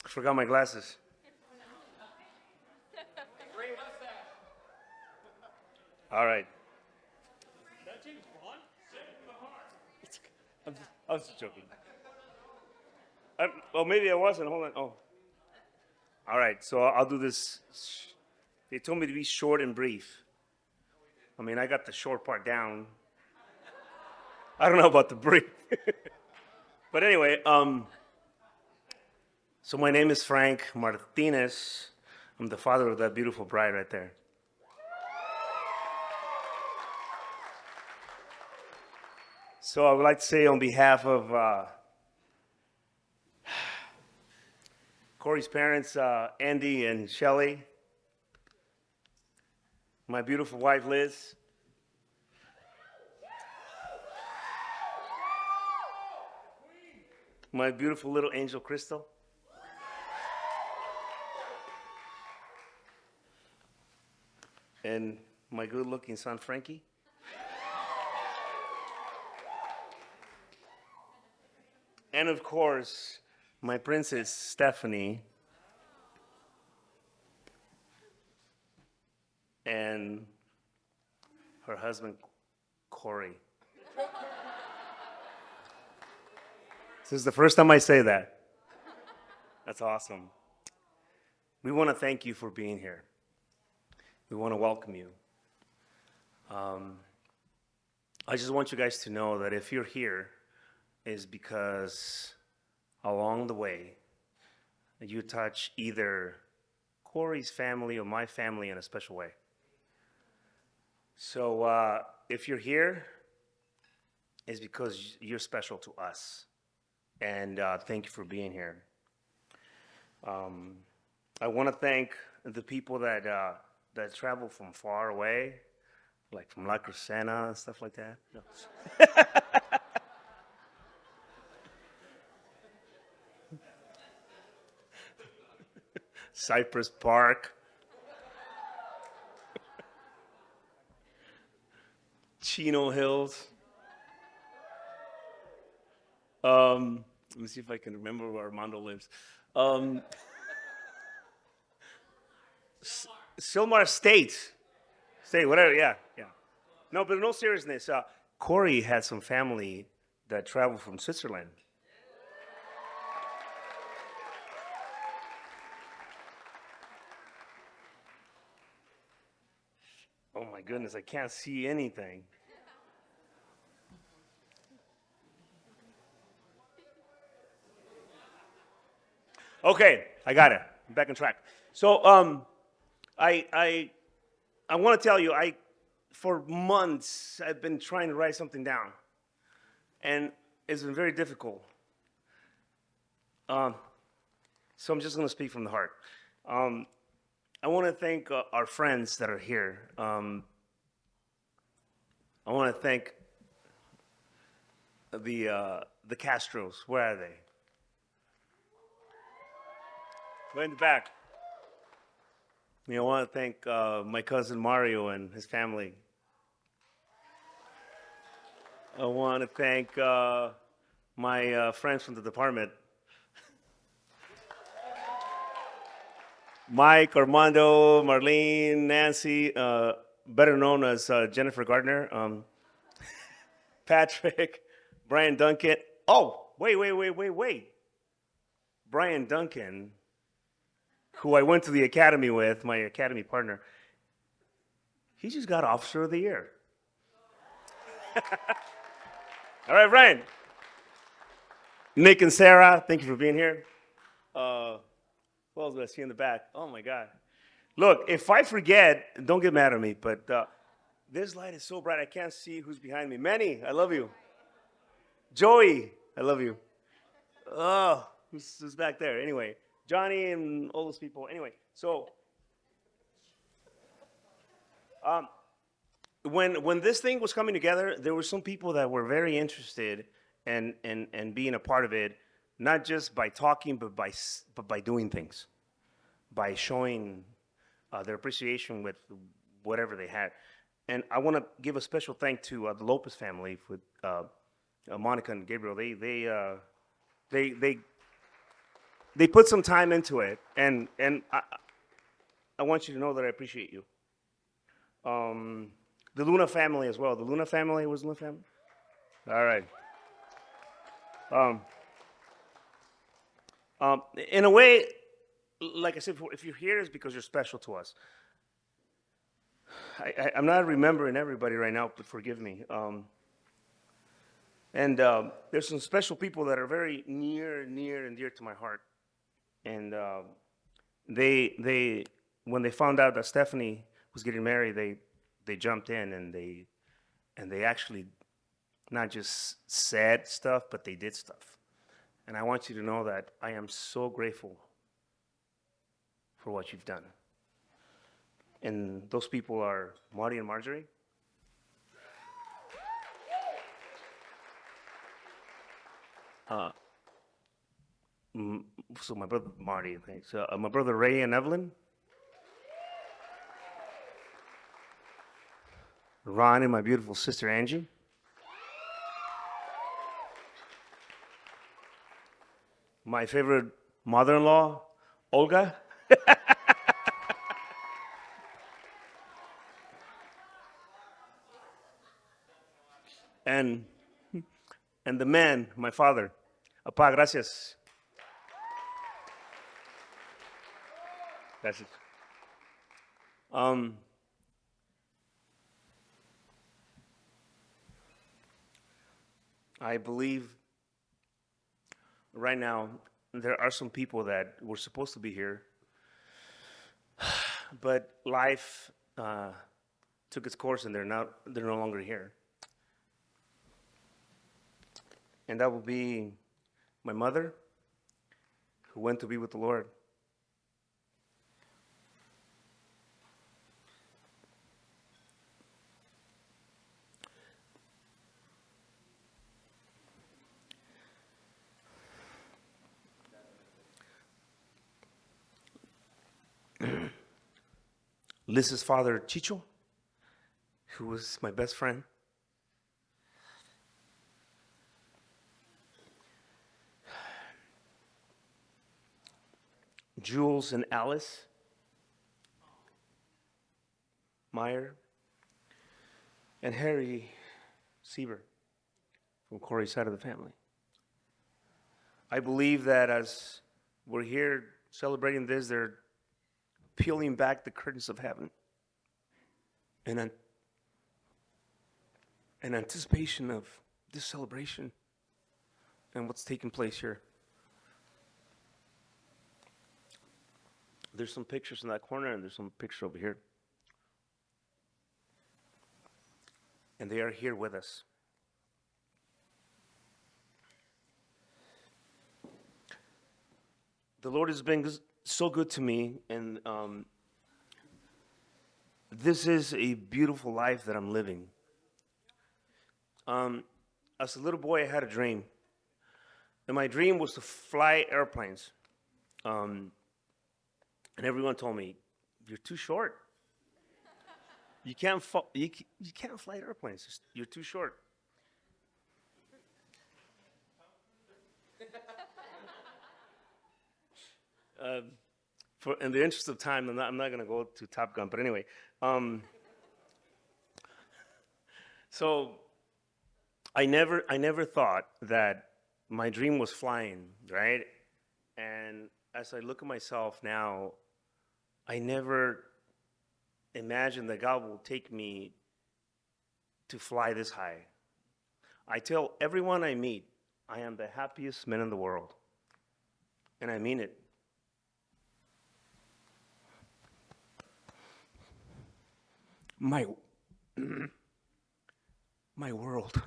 I forgot my glasses. All right. I was just joking. Well, maybe I wasn't. Hold on. Oh. All right. So I'll do this. They told me to be short and brief. I mean, I got the short part down. I don't know about the brief. But anyway, so my name is Frank Martinez. I'm the father of that beautiful bride right there. So I would like to say on behalf of Corey's parents, Andy and Shelly, my beautiful wife, Liz, my beautiful little angel, Crystal, and my good-looking son, Frankie. And of course, my princess, Stephanie, and her husband, Corey. This is the first time I say that. That's awesome. We want to thank you for being here. We want to welcome you. I just want you guys to know that if you're here, is because along the way, you touch either Corey's family or my family in a special way. So if you're here, it's because you're special to us. And thank you for being here. I want to thank the people that travel from far away, like from La Crescenta and stuff like that. No. Cypress Park, Chino Hills. Let me see if I can remember where Armando lives. Silmar State, whatever. Yeah. No, but in all seriousness, Corey had some family that traveled from Switzerland. Oh my goodness, I can't see anything. Okay, I got it. I'm back on track. So, I want to tell you, for months I've been trying to write something down, and it's been very difficult. So I'm just going to speak from the heart. I want to thank our friends that are here. I want to thank the Castros. Where are they? Way in the back. I want to thank my cousin Mario and his family. I want to thank my friends from the department. Mike, Armando, Marlene, Nancy, better known as Jennifer Gardner, Patrick, Brian Duncan. Oh, wait. Brian Duncan, who I went to the academy with, my academy partner, he just got Officer of the Year. All right, Brian. Nick and Sarah, thank you for being here. Who else do I see in the back? Oh, my God. Look, if I forget, don't get mad at me, but this light is so bright I can't see who's behind me. Manny, I love you. Joey, I love you. Oh, who's back there? Anyway, Johnny and all those people. Anyway, so when this thing was coming together, there were some people that were very interested in being a part of it, not just by talking, but by doing things, by showing their appreciation with whatever they had. And I want to give a special thank to the Lopez family with Monica and Gabriel. They they they put some time into it, and I want you to know that I appreciate you. Um, the Luna family as well. The Luna family was Luna family. All right. Um, in a way, like I said, if you're here, it's because you're special to us. I'm not remembering everybody right now, but forgive me. And there's some special people that are very near and dear to my heart. And they when they found out that Stephanie was getting married, they jumped in and they actually not just said stuff, but they did stuff. And I want you to know that I am so grateful for what you've done. And those people are Marty and Marjorie. Uh, so my brother Marty, thanks. My brother Ray and Evelyn. Ron and my beautiful sister Angie. My favorite mother-in-law, Olga. and and the man, my father. Apá, gracias. Gracias. Um, I believe right now there are some people that were supposed to be here, but life took its course and they're no longer here. And that will be my mother, who went to be with the Lord. Liz's father, Chicho, who was my best friend. Jules and Alice Meyer, and Harry Sieber from Corey's side of the family. I believe that as we're here celebrating this, they're peeling back the curtains of heaven in anticipation of this celebration and what's taking place here. There's some pictures in that corner, and there's some pictures over here. And they are here with us. The Lord has been so good to me, and this is a beautiful life that I'm living. As a little boy, I had a dream, and my dream was to fly airplanes. And everyone told me, "You're too short. You can't fly airplanes. You're too short." In the interest of time, I'm not going to go to Top Gun, but anyway. So I never thought that my dream was flying, right? And as I look at myself now, I never imagined that God will take me to fly this high. I tell everyone I meet, I am the happiest man in the world. And I mean it. My world.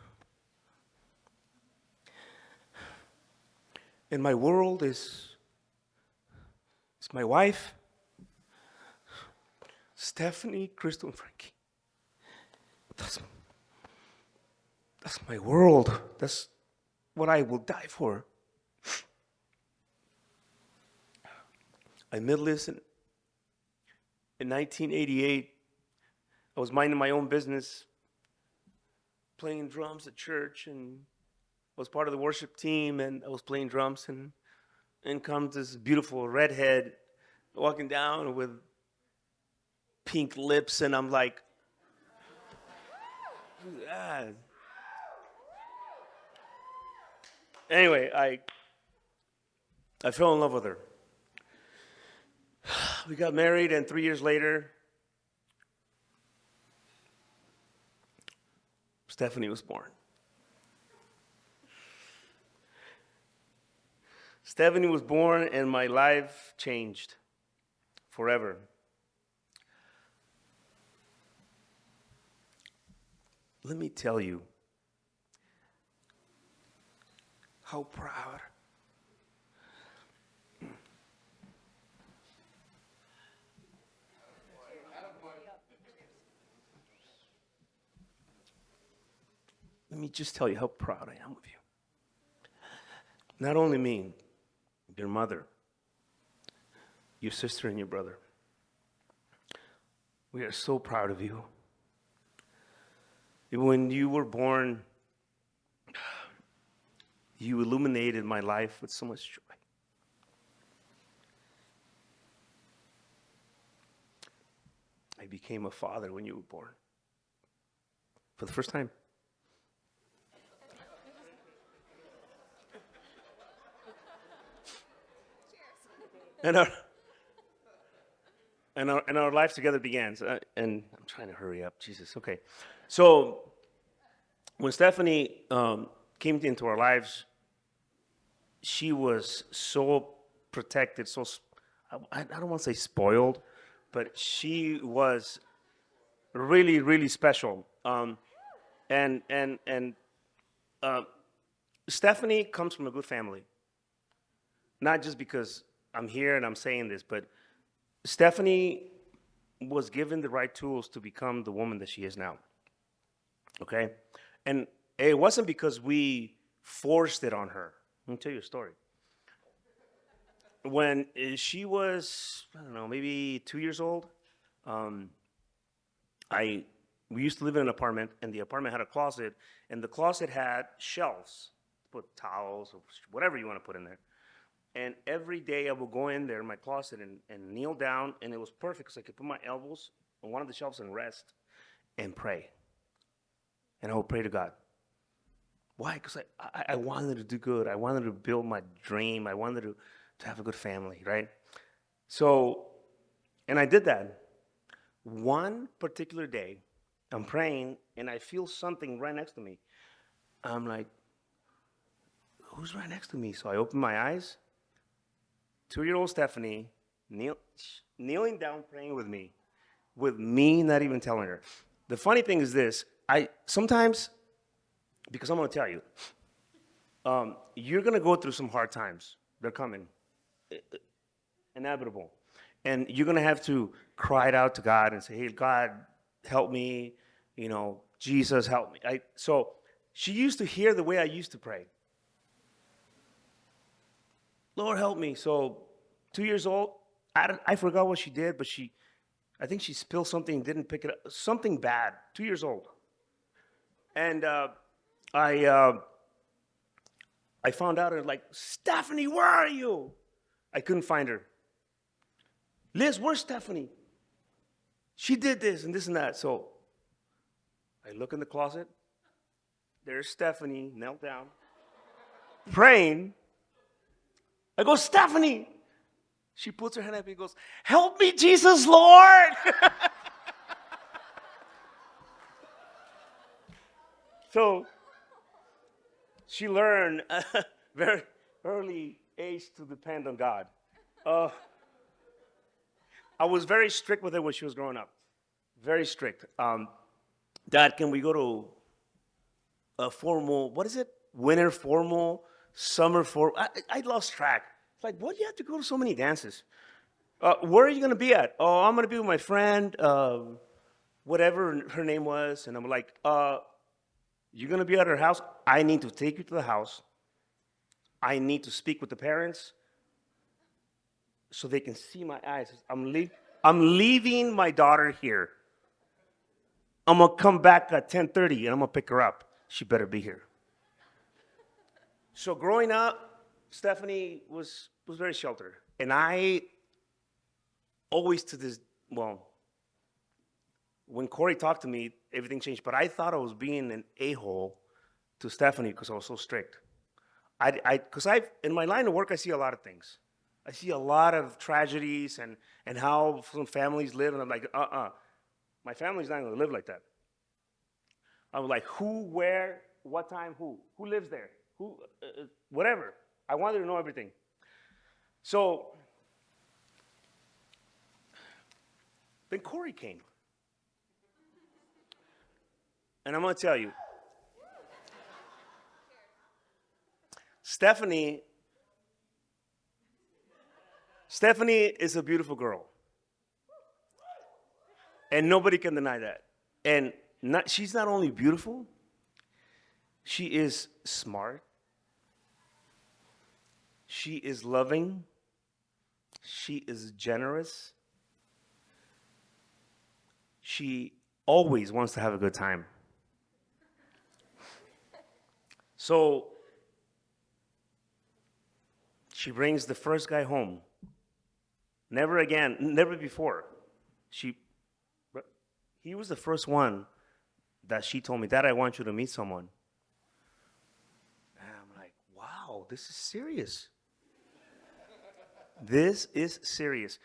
And my world is my wife, Stephanie, Crystal, and Frankie. That's my world. That's what I will die for. I met Liz in 1988. I was minding my own business, playing drums at church, and I was part of the worship team, and I was playing drums, and in comes this beautiful redhead walking down with pink lips, and I'm like, ah. Anyway, I fell in love with her. We got married, and 3 years later, Stephanie was born. Stephanie was born, and my life changed forever. Let me tell you how proud Let me just tell you how proud I am of you. Not only me, your mother, your sister, and your brother. We are so proud of you. When you were born, you illuminated my life with so much joy. I became a father when you were born. For the first time. And our life together began. And I'm trying to hurry up. Jesus, okay. So when Stephanie came into our lives, she was so protected, so I don't want to say spoiled, but she was really, really special. Stephanie comes from a good family. Not just because I'm here and I'm saying this, but Stephanie was given the right tools to become the woman that she is now. Okay? And it wasn't because we forced it on her. Let me tell you a story. When she was, I don't know, maybe 2 years old, we used to live in an apartment, and the apartment had a closet, and the closet had shelves to put towels or whatever you want to put in there. And every day I would go in there in my closet and kneel down, and it was perfect because I could put my elbows on one of the shelves and rest and pray. And I would pray to God. Why? Because I wanted to do good. I wanted to build my dream. I wanted to have a good family, right? So, and I did that. One particular day, I'm praying, and I feel something right next to me. I'm like, who's right next to me? So I open my eyes. 2-year-old Stephanie kneeling down praying with me not even telling her. The funny thing is this, sometimes, because I'm going to tell you, you're going to go through some hard times. They're coming. Inevitable. And you're going to have to cry it out to God and say, hey, God, help me. Jesus, help me. So she used to hear the way I used to pray. Lord, help me. So 2 years old, I forgot what she did, but I think she spilled something, didn't pick it up, something bad, 2 years old. And I found out, and like, Stephanie, where are you? I couldn't find her. Liz, where's Stephanie? She did this and this and that. So I look in the closet. There's Stephanie, knelt down, praying. I go, Stephanie. She puts her hand up and goes, help me, Jesus, Lord. So she learned at a very early age to depend on God. I was very strict with her when she was growing up. Very strict. Dad, can we go to a formal, what is it? Winter formal, summer formal. I lost track. It's like, why do you have to go to so many dances? Where are you going to be at? Oh, I'm going to be with my friend, whatever her name was. And I'm like, you're going to be at her house? I need to take you to the house. I need to speak with the parents so they can see my eyes. I'm leaving my daughter here. I'm going to come back at 10:30 and I'm going to pick her up. She better be here. So growing up, Stephanie was very sheltered. And I always to this, well, when Corey talked to me, everything changed. But I thought I was being an a-hole to Stephanie because I was so strict. Because in my line of work, I see a lot of things. I see a lot of tragedies and how some families live, and I'm like, my family's not going to live like that. I was like, who, where, what time, who lives there, who, whatever. I wanted to know everything. So then Corey came, and I'm going to tell you, Stephanie is a beautiful girl. And nobody can deny that. And she's not only beautiful, she is smart. She is loving. She is generous. She always wants to have a good time. So she brings the first guy home. Never again, never before. He was the first one that she told me, Dad, I want you to meet someone. And I'm like, wow, this is serious. This is serious.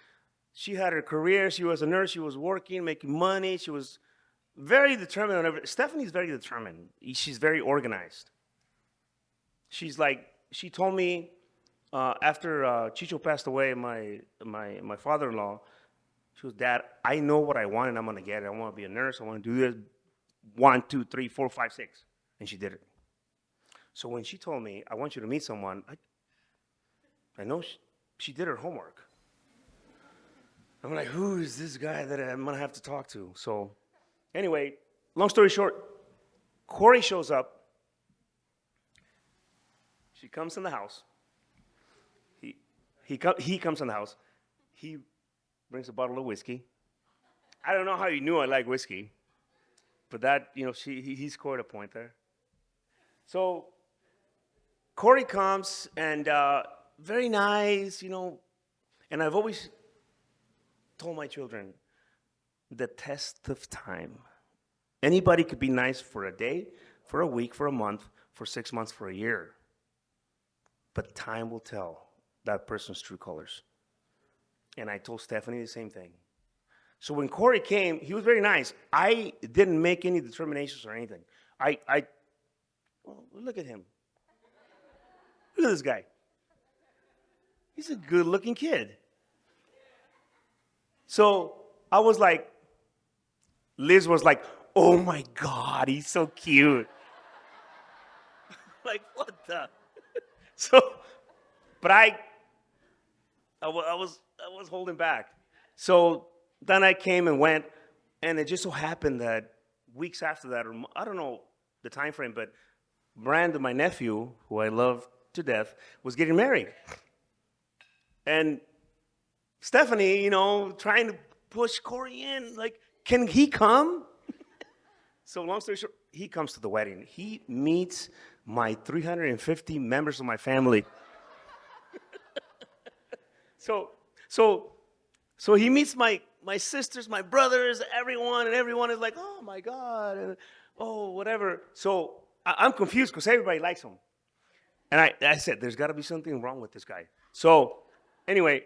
She had her career. She was a nurse. She was working, making money. She was very determined on everything. Stephanie's very determined. She's very organized. She's like, she told me after Chicho passed away, my father-in-law, she goes, Dad, I know what I want and I'm going to get it. I want to be a nurse. I want to do this 1, 2, 3, 4, 5, 6. And she did it. So when she told me, I want you to meet someone, I know she did her homework. I'm like, who is this guy that I'm going to have to talk to? So anyway, long story short, Corey shows up. She comes in the house. He comes in the house. He brings a bottle of whiskey. I don't know how you knew I like whiskey, but that, he scored a point there. So Corey comes and very nice, and I've always told my children, the test of time. Anybody could be nice for a day, for a week, for a month, for 6 months, for a year. But time will tell that person's true colors. And I told Stephanie the same thing. So when Corey came, he was very nice. I didn't make any determinations or anything. Well, look at him. Look at this guy. He's a good-looking kid. So I was like, Liz was like, oh my God, he's so cute. Like, what the? But I was holding back. So then I came and went, and it just so happened that weeks after that, or I don't know the time frame, but Brandon, my nephew, who I love to death, was getting married. And Stephanie, trying to push Corey in, like, can he come? So long story short, he comes to the wedding. He meets my 350 members of my family. So he meets my sisters, my brothers, everyone, and everyone is like, oh my God, and oh, whatever. So I'm confused because everybody likes him. And I said, there's got to be something wrong with this guy. So anyway,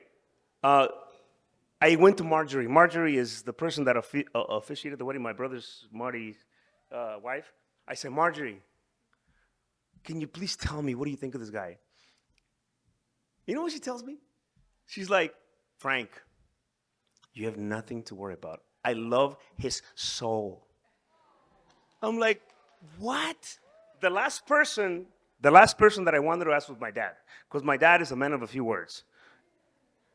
I went to Marjorie. Marjorie is the person that officiated the wedding, my brother's Marty's wife. I said, Marjorie, can you please tell me, what do you think of this guy? You know what she tells me? She's like, Frank, you have nothing to worry about. I love his soul. I'm like, what? The last person that I wanted to ask was my dad, because my dad is a man of a few words.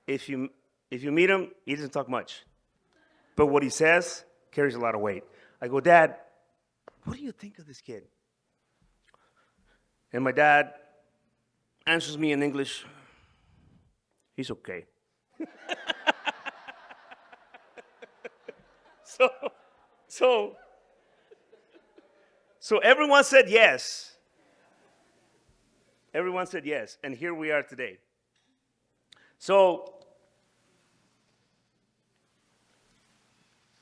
If you meet him, he doesn't talk much, but what he says carries a lot of weight. I go, Dad, what do you think of this kid? And my dad answers me in English, he's okay. So So everyone said yes. Everyone said yes. And here we are today. So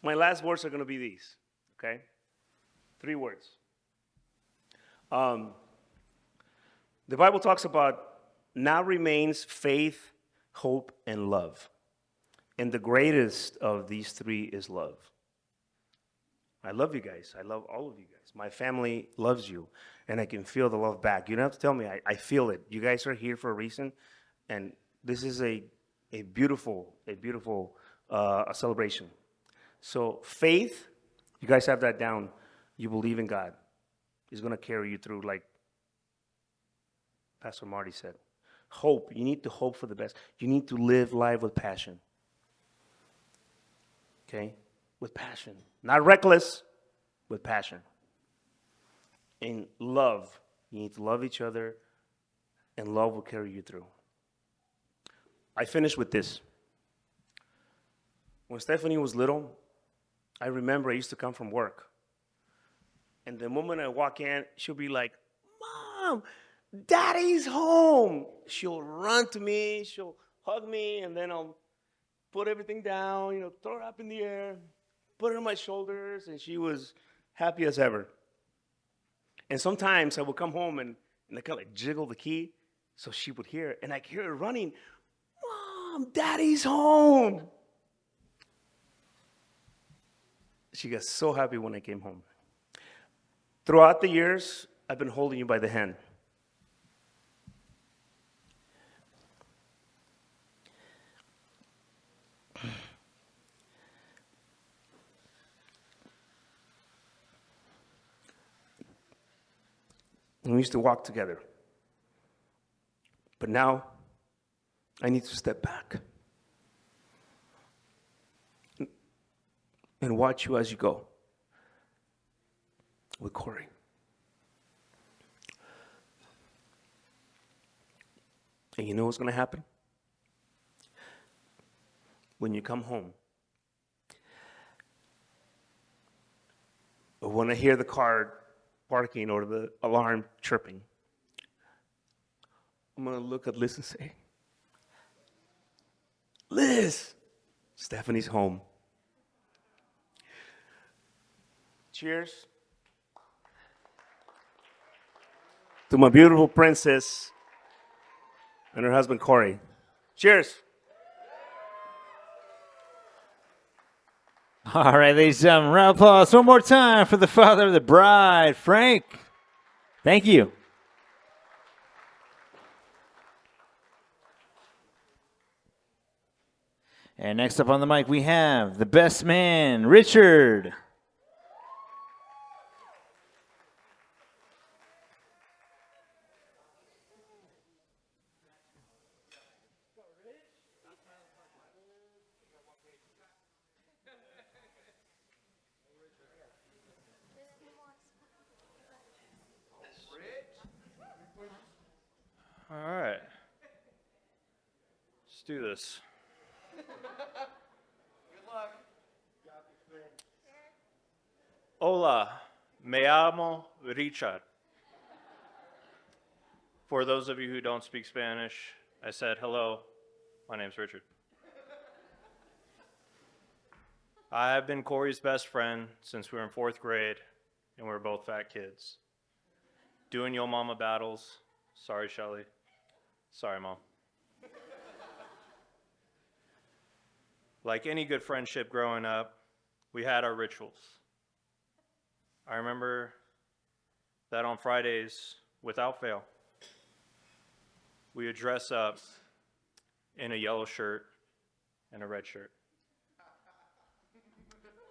my last words are going to be these, okay? 3 words. The Bible talks about now remains faith, hope, and love. And the greatest of these 3 is love. I love you guys. I love all of you guys. My family loves you, and I can feel the love back. You don't have to tell me. I feel it. You guys are here for a reason, and this is a beautiful celebration. So faith, you guys have that down. You believe in God. He's going to carry you through, like Pastor Marty said. Hope. You need to hope for the best. You need to live life with passion. Okay? With passion. Not reckless, with passion. And love. You need to love each other, and love will carry you through. I finish with this. When Stephanie was little, I remember I used to come from work. And the moment I walk in, she'll be like, Mom, Daddy's home. She'll run to me, she'll hug me, and then I'll put everything down, throw it up in the air, put it on my shoulders, and she was happy as ever. And sometimes I would come home and I kind of like jiggle the key so she would hear it, and I could hear her running, Mom, Daddy's home. She got so happy when I came home. Throughout the years, I've been holding you by the hand. And we used to walk together. But now, I need to step back and watch you as you go with Corey. And you know what's going to happen? When you come home, or when I hear the car barking or the alarm chirping, I'm going to look at Liz and say, Liz, Stephanie's home. Cheers to my beautiful princess and her husband, Corey. Cheers. All right, ladies and gentlemen, round of applause one more time for the father of the bride, Frank. Thank you. And next up on the mic, we have the best man, Richard. All right. Let's do this. Good luck. Hola, me llamo Richard. For those of you who don't speak Spanish, I said hello. My name's Richard. I have been Corey's best friend since we were in 4th grade, and we were both fat kids. Doing yo mama battles. Sorry, Shelly. Sorry, Mom. Like any good friendship growing up, we had our rituals. I remember that on Fridays, without fail, we would dress up in a yellow shirt and a red shirt.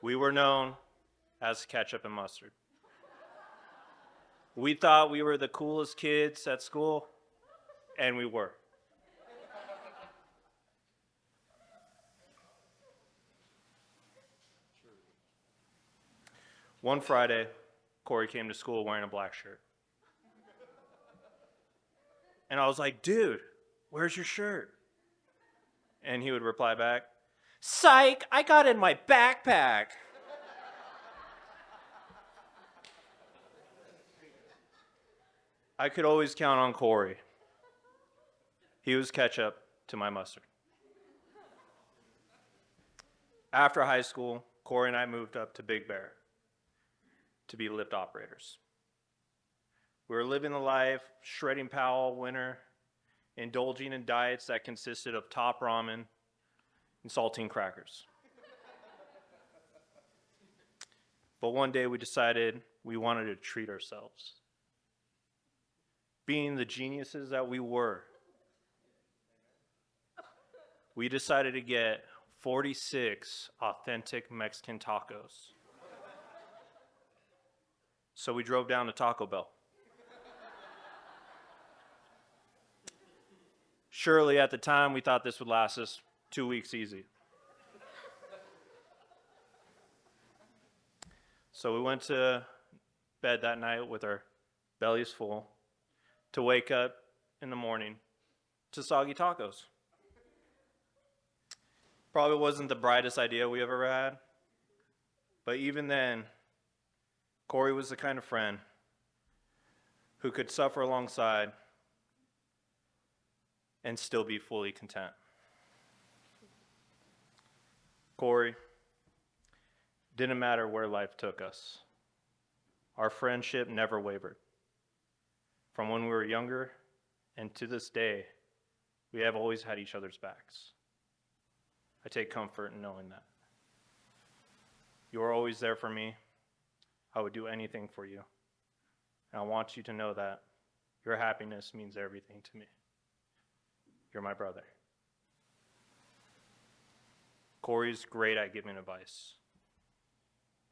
We were known as ketchup and mustard. We thought we were the coolest kids at school, and we were. One Friday, Corey came to school wearing a black shirt. And I was like, dude, where's your shirt? And he would reply back, psych, I got it in my backpack. I could always count on Corey. He was ketchup to my mustard. After high school, Corey and I moved up to Big Bear to be lift operators. We were living the life, shredding pow all winter, indulging in diets that consisted of top ramen and saltine crackers. But one day we decided we wanted to treat ourselves. Being the geniuses that we were, we decided to get 46 authentic Mexican tacos. So we drove down to Taco Bell. Surely at the time we thought this would last us 2 weeks easy. So we went to bed that night with our bellies full to wake up in the morning to soggy tacos. Probably wasn't the brightest idea we ever had, but even then, Corey was the kind of friend who could suffer alongside and still be fully content. Corey, didn't matter where life took us. Our friendship never wavered. From when we were younger and to this day, we have always had each other's backs. I take comfort in knowing that. You are always there for me. I would do anything for you. And I want you to know that your happiness means everything to me. You're my brother. Corey's great at giving advice.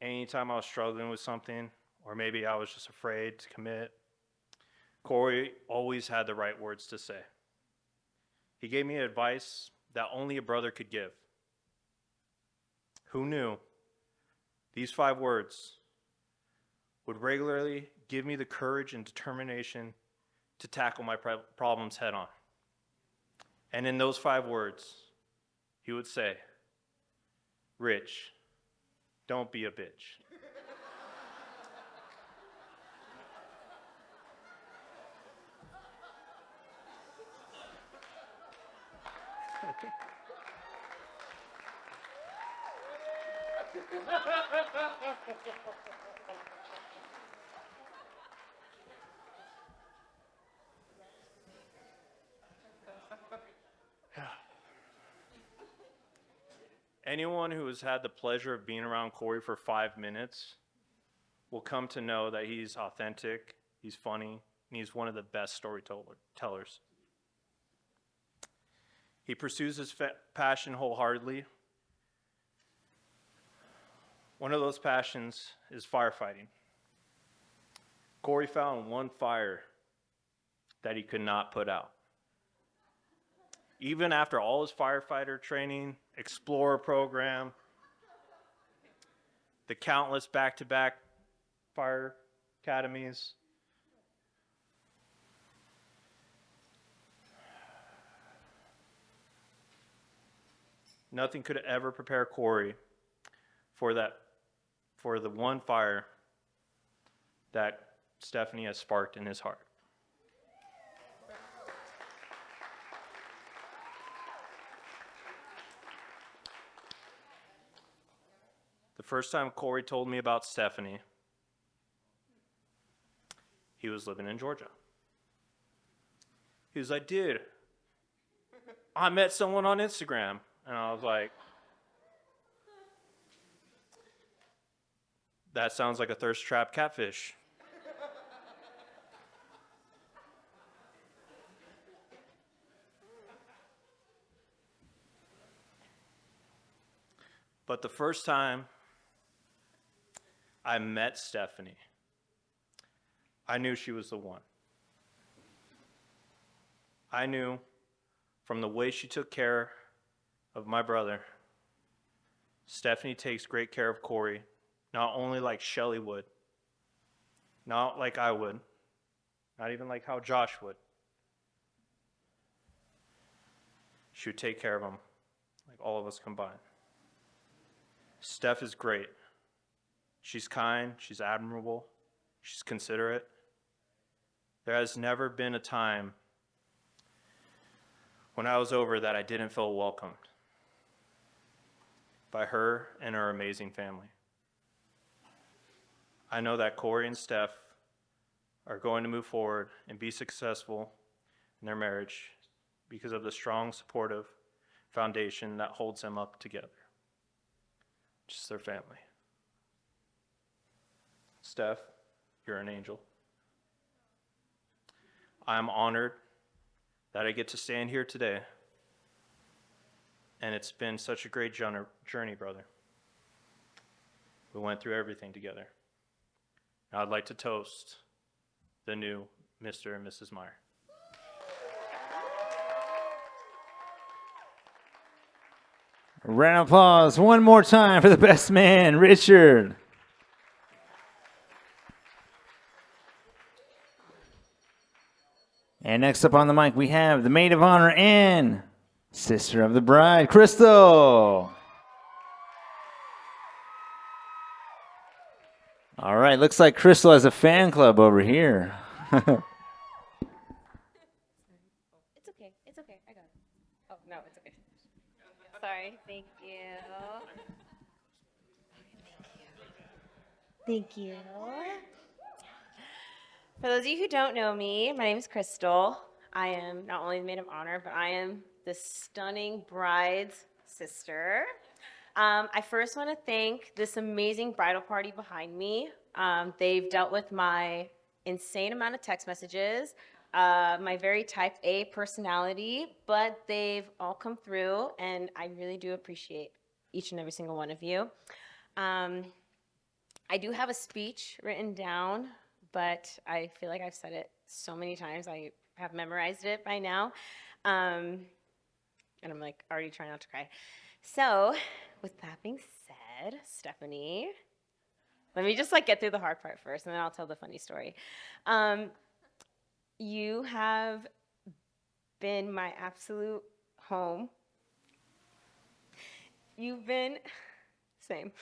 Anytime I was struggling with something, or maybe I was just afraid to commit, Corey always had the right words to say. He gave me advice that only a brother could give. Who knew these 5 words would regularly give me the courage and determination to tackle my problems head on? And in those 5 words, he would say, "Rich, don't be a bitch." Anyone who has had the pleasure of being around Corey for 5 minutes will come to know that he's authentic, he's funny, and he's one of the best storytellers. He pursues his passion wholeheartedly. One of those passions is firefighting. Corey found one fire that he could not put out. Even after all his firefighter training, Explorer program, the countless back-to-back fire academies, nothing could ever prepare Corey for the one fire that Stephanie has sparked in his heart. The first time Corey told me about Stephanie, he was living in Georgia. He was like, "Dude, I met someone on Instagram." And I was like, "That sounds like a thirst trap catfish." But the first time I met Stephanie, I knew she was the one. I knew from the way she took care of my brother, Stephanie takes great care of Corey, not only like Shelly would, not like I would, not even like how Josh would. She would take care of him like all of us combined. Steph is great. She's kind, she's admirable, she's considerate, There has never been a time when I was over that I didn't feel welcomed by her and her amazing family. I know that Corey and Steph are going to move forward and be successful in their marriage because of the strong, supportive foundation that holds them up together. Just their family. Steph, you're an angel. I'm honored that I get to stand here today, and it's been such a great journey, brother. We went through everything together. Now I'd like to toast the new Mr. and Mrs. Meyer. A round of applause one more time for the best man, Richard. And next up on the mic, we have the maid of honor and sister of the bride, Crystal. All right, looks like Crystal has a fan club over here. It's okay. It's okay. I got it. Oh, no, it's okay. Sorry. Thank you. Thank you. For those of you who don't know me, my name is Crystal. I am not only the maid of honor, but I am the stunning bride's sister. I first want to thank this amazing bridal party behind me. They've dealt with my insane amount of text messages, my very type A personality, but they've all come through, and I really do appreciate each and every single one of you. I do have a speech written down, but I feel like I've said it so many times. I have memorized it by now, and I'm like already trying not to cry. So, with that being said, Stephanie, let me just get through the hard part first, and then I'll tell the funny story. You have been my absolute home. You've been, same.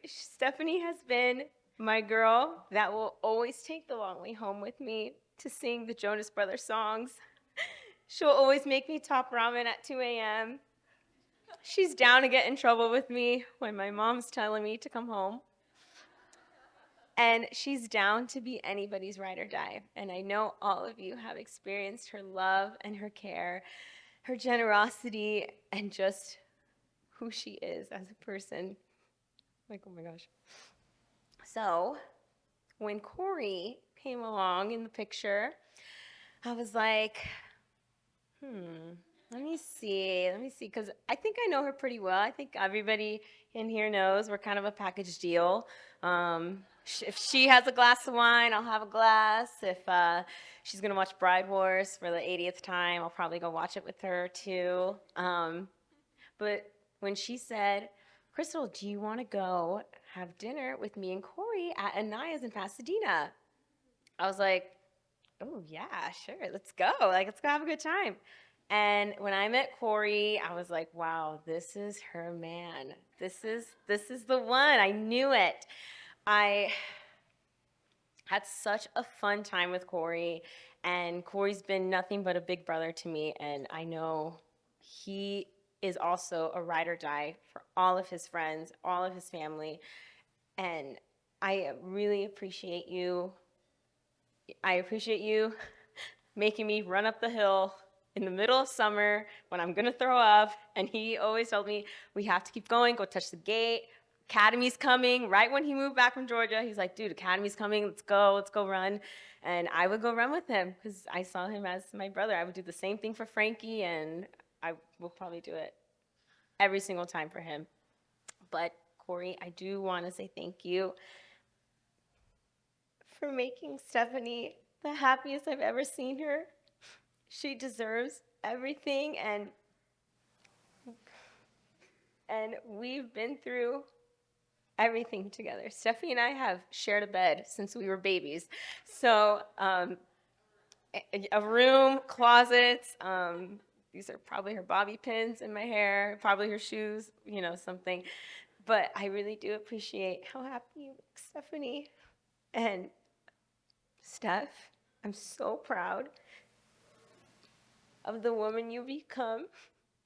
Stephanie has been my girl that will always take the long way home with me to sing the Jonas Brothers songs. She'll always make me top ramen at 2 a.m. She's down to get in trouble with me when my mom's telling me to come home. And she's down to be anybody's ride or die. And I know all of you have experienced her love and her care, her generosity, and just who she is as a person. Oh my gosh. So, when Corey came along in the picture, I was like, let me see, because I think I know her pretty well. I think everybody in here knows we're kind of a package deal. If she has a glass of wine, I'll have a glass. If she's going to watch Bride Wars for the 80th time, I'll probably go watch it with her too. But when she said, Crystal, do you want to go have dinner with me and Corey at Anaya's in Pasadena? I was like, oh, yeah, sure, let's go. Let's go have a good time. And when I met Corey, I was like, wow, this is her man. This is the one. I knew it. I had such a fun time with Corey, and Corey's been nothing but a big brother to me, and I know he is also a ride or die for all of his friends, all of his family, and I really appreciate you. I appreciate you making me run up the hill in the middle of summer when I'm going to throw up, and he always told me, we have to keep going, go touch the gate, Academy's coming. Right when he moved back from Georgia, he's like, dude, Academy's coming, let's go run. And I would go run with him because I saw him as my brother. I would do the same thing for Frankie, and I will probably do it every single time for him. But Corey, I do want to say thank you for making Stephanie the happiest I've ever seen her. She deserves everything, and we've been through everything together. Stephanie and I have shared a bed since we were babies. So a room, closets, these are probably her bobby pins in my hair, probably her shoes, something. But I really do appreciate how happy you make Stephanie. And Steph, I'm so proud of the woman you become.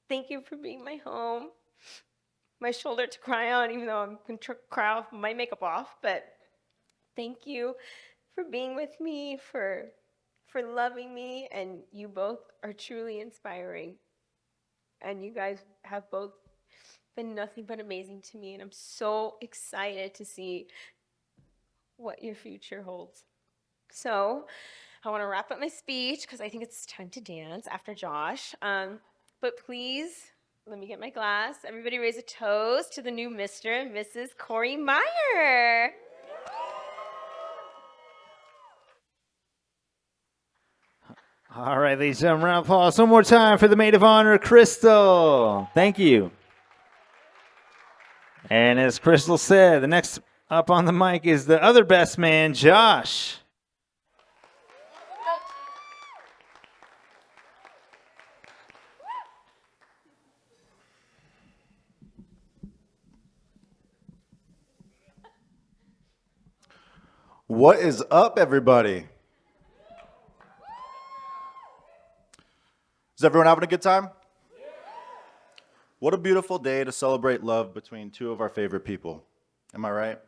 Thank you for being my home, my shoulder to cry on, even though I'm going to cry off my makeup off. But thank you for being with me, for loving me, and you both are truly inspiring. And you guys have both been nothing but amazing to me, and I'm so excited to see what your future holds. So I want to wrap up my speech because I think it's time to dance after Josh. But please, let me get my glass. Everybody raise a toast to the new Mr. and Mrs. Corey Meyer. All right, ladies and gentlemen, round of applause. One more time for the maid of honor, Crystal. Thank you. And as Crystal said, the next up on the mic is the other best man, Josh. What is up, everybody? Is everyone having a good time? What a beautiful day to celebrate love between two of our favorite people. Am I right?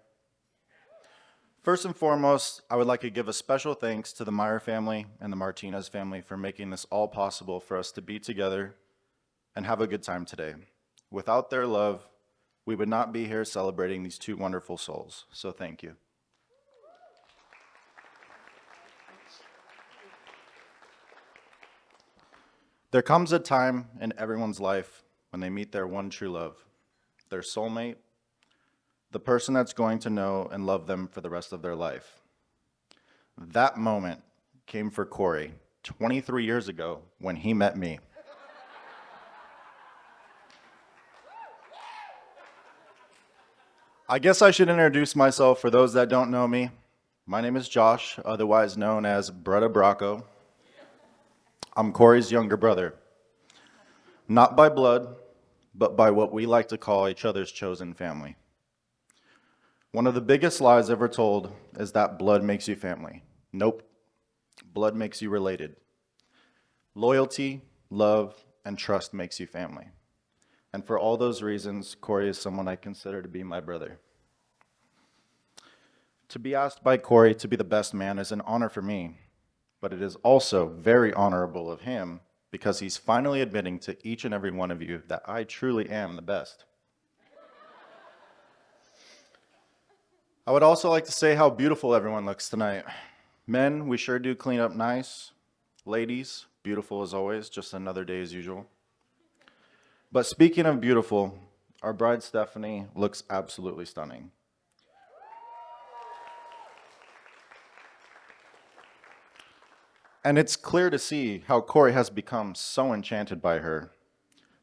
First and foremost, I would like to give a special thanks to the Meyer family and the Martinez family for making this all possible for us to be together and have a good time today. Without their love, we would not be here celebrating these two wonderful souls. So thank you. There comes a time in everyone's life when they meet their one true love, their soulmate, the person that's going to know and love them for the rest of their life. That moment came for Corey 23 years ago when he met me. I guess I should introduce myself for those that don't know me. My name is Josh, otherwise known as Bretta Bracco. I'm Corey's younger brother. Not by blood, but by what we like to call each other's chosen family. One of the biggest lies ever told is that blood makes you family. Nope. Blood makes you related. Loyalty, love, and trust makes you family. And for all those reasons, Corey is someone I consider to be my brother. To be asked by Corey to be the best man is an honor for me, but it is also very honorable of him because he's finally admitting to each and every one of you that I truly am the best. I would also like to say how beautiful everyone looks tonight. Men, we sure do clean up nice. Ladies, beautiful as always, just another day as usual. But speaking of beautiful, our bride Stephanie looks absolutely stunning. And it's clear to see how Corey has become so enchanted by her.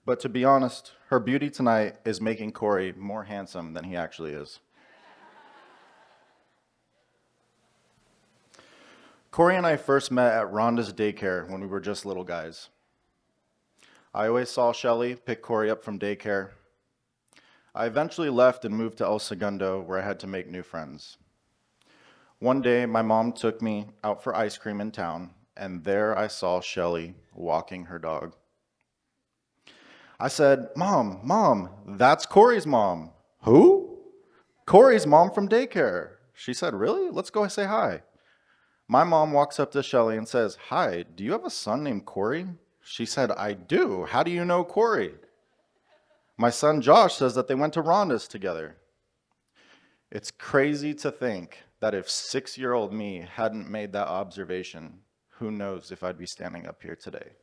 But to be honest, her beauty tonight is making Corey more handsome than he actually is. Corey and I first met at Rhonda's daycare when we were just little guys. I always saw Shelly pick Corey up from daycare. I eventually left and moved to El Segundo, where I had to make new friends. One day, my mom took me out for ice cream in town, and there I saw Shelly walking her dog. I said, Mom, that's Corey's mom." "Who?" "Corey's mom from daycare." She said, "Really? Let's go say hi." My mom walks up to Shelly and says, "Hi, do you have a son named Corey?" She said, "I do. How do you know Corey?" "My son Josh says that they went to Rhonda's together." It's crazy to think that if 6-year-old me hadn't made that observation, who knows if I'd be standing up here today.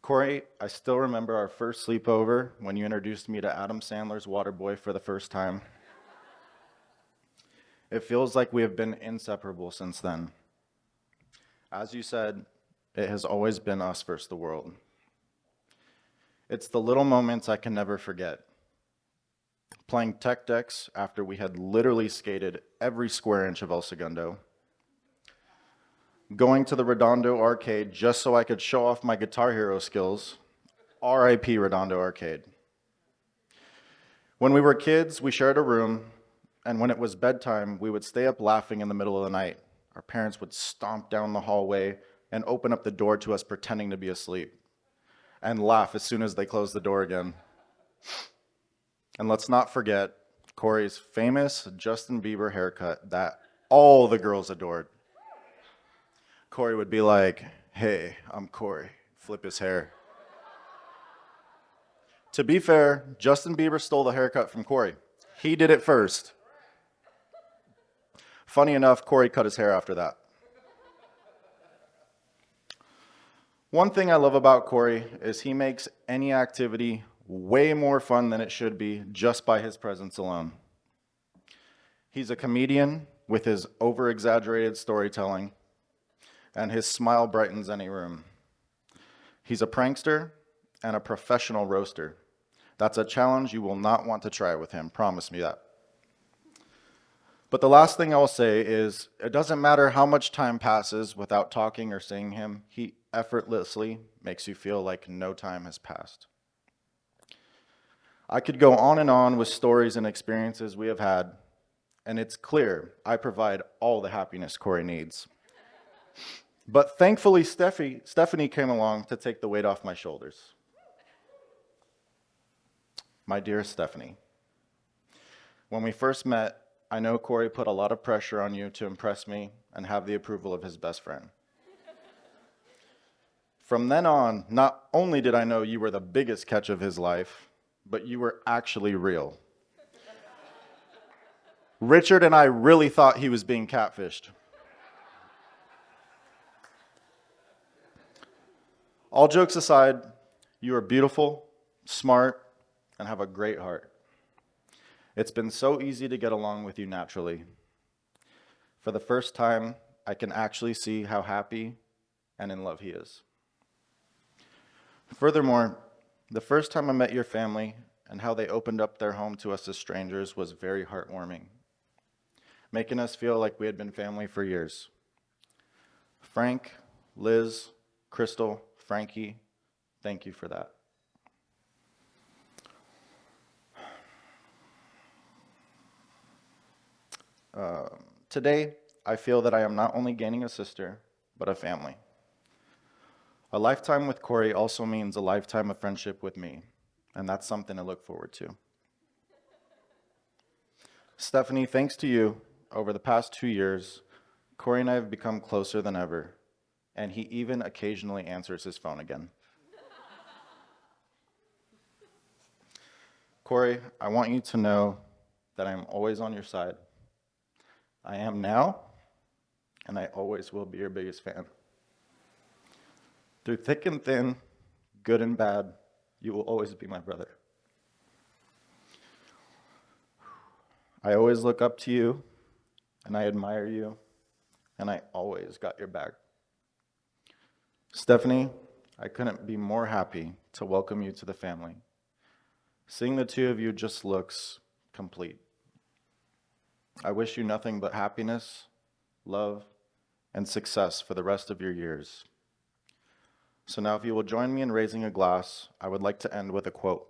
Corey, I still remember our first sleepover when you introduced me to Adam Sandler's Waterboy for the first time. It feels like we have been inseparable since then. As you said, it has always been us versus the world. It's the little moments I can never forget. Playing tech decks after we had literally skated every square inch of El Segundo. Going to the Redondo arcade just so I could show off my Guitar Hero skills. R.I.P. Redondo arcade. When we were kids, we shared a room, and when it was bedtime, we would stay up laughing in the middle of the night. Our parents would stomp down the hallway and open up the door to us pretending to be asleep, and laugh as soon as they closed the door again. And let's not forget Corey's famous Justin Bieber haircut that all the girls adored. Corey would be like, "Hey, I'm Corey," flip his hair. To be fair, Justin Bieber stole the haircut from Corey. He did it first. Funny enough, Corey cut his hair after that. One thing I love about Corey is he makes any activity way more fun than it should be just by his presence alone. He's a comedian with his over-exaggerated storytelling, and his smile brightens any room. He's a prankster and a professional roaster. That's a challenge you will not want to try with him, promise me that. But the last thing I will say is, it doesn't matter how much time passes without talking or seeing him, he effortlessly makes you feel like no time has passed. I could go on and on with stories and experiences we have had, and it's clear I provide all the happiness Corey needs. But thankfully, Stephanie came along to take the weight off my shoulders. My dear Stephanie, when we first met, I know Corey put a lot of pressure on you to impress me and have the approval of his best friend. From then on, not only did I know you were the biggest catch of his life, but you were actually real. Richard and I really thought he was being catfished. All jokes aside, you are beautiful, smart, and have a great heart. It's been so easy to get along with you naturally. For the first time, I can actually see how happy and in love he is. Furthermore, the first time I met your family and how they opened up their home to us as strangers was very heartwarming, making us feel like we had been family for years. Frank, Liz, Crystal, Frankie, thank you for that. Today, I feel that I am not only gaining a sister, but a family. A lifetime with Corey also means a lifetime of friendship with me, and that's something to look forward to. Stephanie, thanks to you, over the past 2 years, Corey and I have become closer than ever, and he even occasionally answers his phone again. Corey, I want you to know that I am always on your side. I am now, and I always will be your biggest fan. Through thick and thin, good and bad, you will always be my brother. I always look up to you, and I admire you, and I always got your back. Stephanie, I couldn't be more happy to welcome you to the family. Seeing the two of you just looks complete. I wish you nothing but happiness, love, and success for the rest of your years. So now if you will join me in raising a glass, I would like to end with a quote.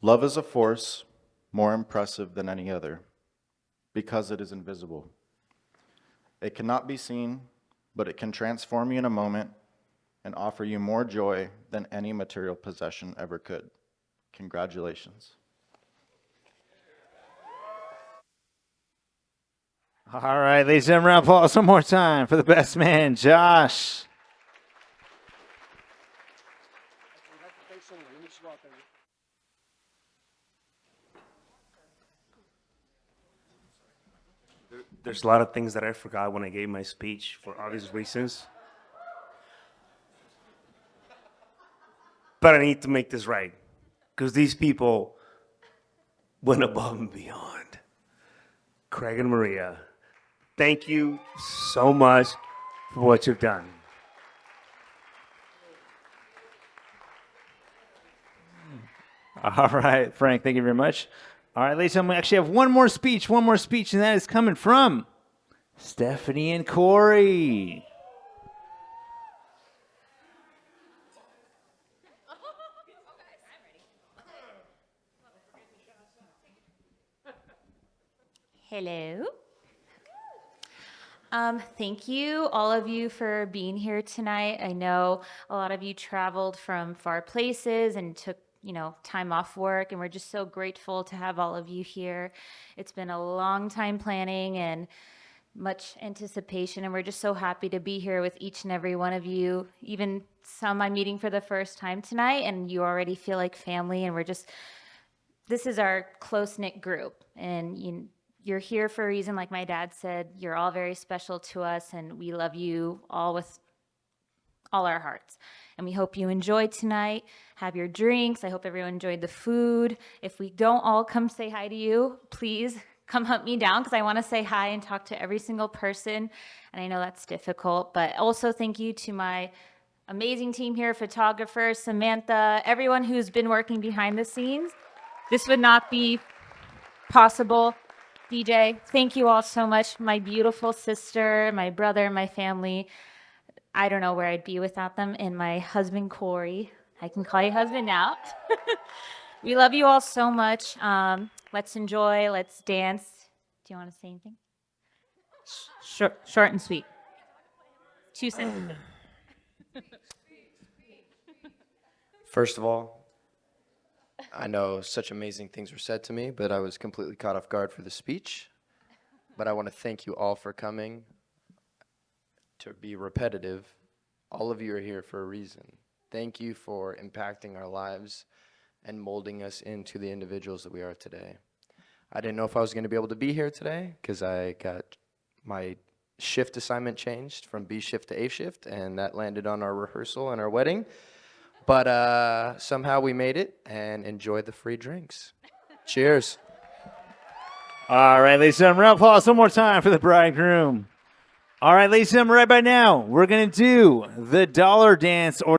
Love is a force more impressive than any other because it is invisible. It cannot be seen, but it can transform you in a moment and offer you more joy than any material possession ever could. Congratulations. All right, ladies and gentlemen, round of applause one more time for the best man, Josh. There's a lot of things that I forgot when I gave my speech for obvious reasons. But I need to make this right, because these people went above and beyond. Craig and Maria, thank you so much for what you've done. All right, Frank, thank you very much. All right, ladies and gentlemen, we actually have one more speech, and that is coming from Stephanie and Corey. Hello. Thank you, all of you, for being here tonight. I know a lot of you traveled from far places and took, time off work, and we're just so grateful to have all of you here. It's been a long time planning and much anticipation, and we're just so happy to be here with each and every one of you. Even some I'm meeting for the first time tonight, and you already feel like family, and this is our close-knit group, and you're here for a reason. Like my dad said, you're all very special to us, and we love you all with all our hearts. And we hope you enjoyed tonight. Have your drinks. I hope everyone enjoyed the food. If we don't all come say hi to you, please come hunt me down, because I want to say hi and talk to every single person. And I know that's difficult, but also thank you to my amazing team here, photographers, Samantha, everyone who's been working behind the scenes. This would not be possible. DJ, thank you all so much. My beautiful sister, my brother, my family. I don't know where I'd be without them. And my husband, Corey. I can call you husband now. We love you all so much. Let's enjoy. Let's dance. Do you want to say anything? Short and sweet. 2 sentences. First of all, I know such amazing things were said to me, but I was completely caught off guard for the speech. But I want to thank you all for coming. To be repetitive, all of you are here for a reason. Thank you for impacting our lives and molding us into the individuals that we are today. I didn't know if I was going to be able to be here today because I got my shift assignment changed from B shift to A shift, and that landed on our rehearsal and our wedding. But somehow we made it and enjoyed the free drinks. Cheers. All right, ladies and gentlemen, round of applause one more time for the bridegroom. All right, ladies and gentlemen, right by now, we're going to do the dollar dance, or